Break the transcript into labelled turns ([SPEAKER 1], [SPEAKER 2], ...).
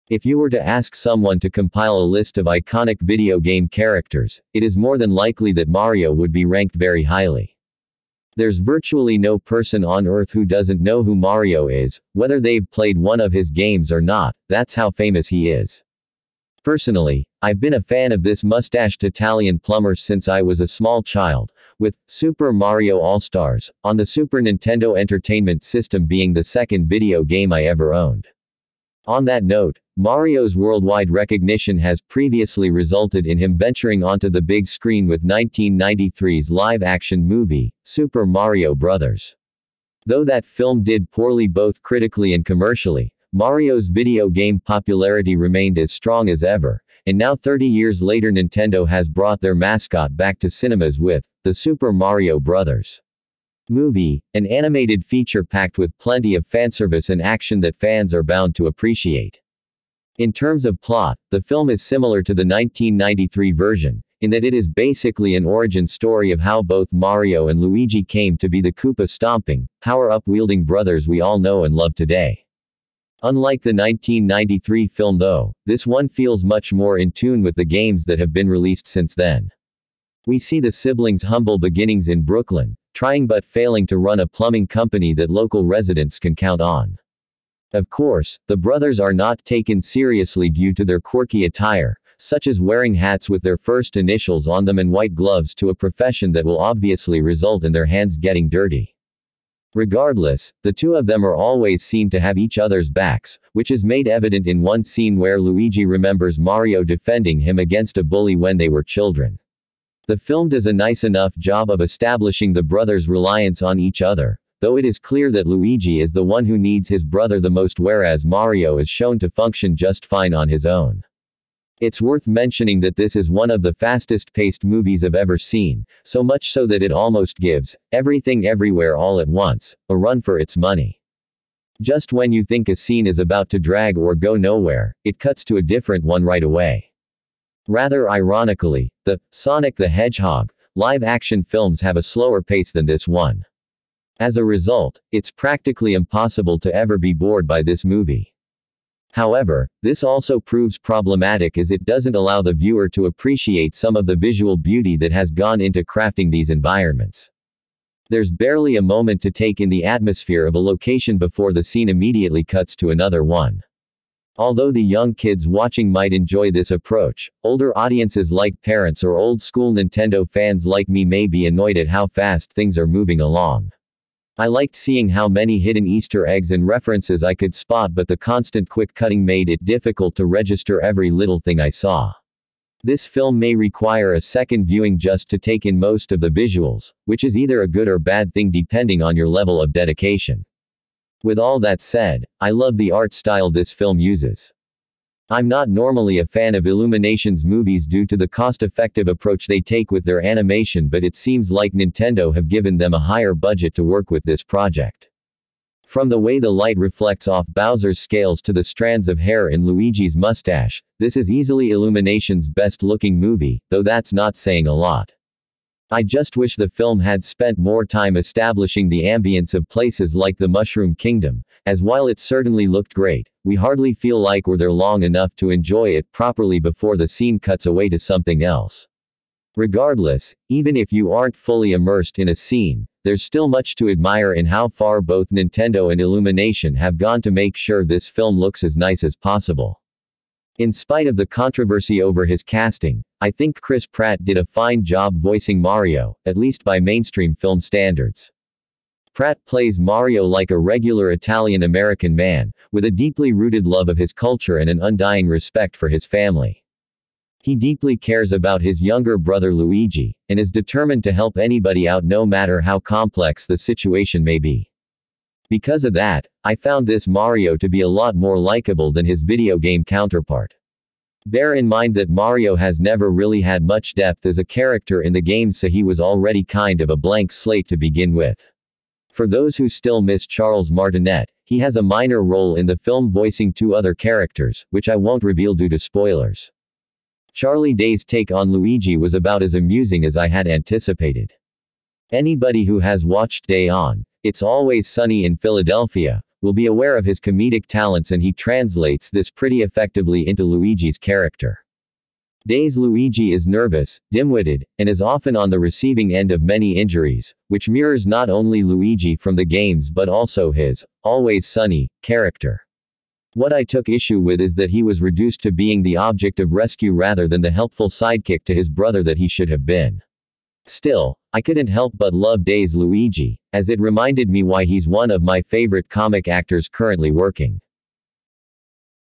[SPEAKER 1] If you were to ask someone to compile a list of iconic video game characters, it is more than likely that Mario would be ranked very highly. There's virtually no person on Earth who doesn't know who Mario is, whether they've played one of his games or not. That's how famous he is. Personally, I've been a fan of this mustached Italian plumber since I was a small child, with Super Mario All-Stars on the Super Nintendo Entertainment System being the second video game I ever owned. On that note, Mario's worldwide recognition has previously resulted in him venturing onto the big screen with 1993's live-action movie, Super Mario Bros. Though that film did poorly both critically and commercially, Mario's video game popularity remained as strong as ever, and now 30 years later Nintendo has brought their mascot back to cinemas with the Super Mario Bros. Movie, an animated feature packed with plenty of fanservice and action that fans are bound to appreciate. In terms of plot, the film is similar to the 1993 version, in that it is basically an origin story of how both Mario and Luigi came to be the Koopa-stomping, power-up-wielding brothers we all know and love today. Unlike the 1993 film though, this one feels much more in tune with the games that have been released since then. We see the siblings' humble beginnings in Brooklyn, trying but failing to run a plumbing company that local residents can count on. Of course, the brothers are not taken seriously due to their quirky attire, such as wearing hats with their first initials on them and white gloves to a profession that will obviously result in their hands getting dirty. Regardless, the two of them are always seen to have each other's backs, which is made evident in one scene where Luigi remembers Mario defending him against a bully when they were children. The film does a nice enough job of establishing the brothers' reliance on each other, though it is clear that Luigi is the one who needs his brother the most whereas Mario is shown to function just fine on his own. It's worth mentioning that this is one of the fastest-paced movies I've ever seen, so much so that it almost gives Everything Everywhere All at Once a run for its money. Just when you think a scene is about to drag or go nowhere, it cuts to a different one right away. Rather ironically, the Sonic the Hedgehog live-action films have a slower pace than this one. As a result, it's practically impossible to ever be bored by this movie. However, this also proves problematic as it doesn't allow the viewer to appreciate some of the visual beauty that has gone into crafting these environments. There's barely a moment to take in the atmosphere of a location before the scene immediately cuts to another one. Although the young kids watching might enjoy this approach, older audiences like parents or old-school Nintendo fans like me may be annoyed at how fast things are moving along. I liked seeing how many hidden Easter eggs and references I could spot, but the constant quick cutting made it difficult to register every little thing I saw. This film may require a second viewing just to take in most of the visuals, which is either a good or bad thing depending on your level of dedication. With all that said, I love the art style this film uses. I'm not normally a fan of Illumination's movies due to the cost-effective approach they take with their animation, but it seems like Nintendo have given them a higher budget to work with this project. From the way the light reflects off Bowser's scales to the strands of hair in Luigi's mustache, this is easily Illumination's best-looking movie, though that's not saying a lot. I just wish the film had spent more time establishing the ambience of places like the Mushroom Kingdom, as while it certainly looked great, we hardly feel like we're there long enough to enjoy it properly before the scene cuts away to something else. Regardless, even if you aren't fully immersed in a scene, there's still much to admire in how far both Nintendo and Illumination have gone to make sure this film looks as nice as possible. In spite of the controversy over his casting, I think Chris Pratt did a fine job voicing Mario, at least by mainstream film standards. Pratt plays Mario like a regular Italian-American man, with a deeply rooted love of his culture and an undying respect for his family. He deeply cares about his younger brother Luigi, and is determined to help anybody out no matter how complex the situation may be. Because of that, I found this Mario to be a lot more likable than his video game counterpart. Bear in mind that Mario has never really had much depth as a character in the game, so he was already kind of a blank slate to begin with. For those who still miss Charles Martinet, he has a minor role in the film voicing two other characters, which I won't reveal due to spoilers. Charlie Day's take on Luigi was about as amusing as I had anticipated. Anybody who has watched Day on, It's Always Sunny in Philadelphia, will be aware of his comedic talents, and he translates this pretty effectively into Luigi's character. Days Luigi is nervous, dim-witted, and is often on the receiving end of many injuries, which mirrors not only Luigi from the games but also his always sunny character. What I took issue with is that he was reduced to being the object of rescue rather than the helpful sidekick to his brother that he should have been. Still, I couldn't help but love Days Luigi, as it reminded me why he's one of my favorite comic actors currently working.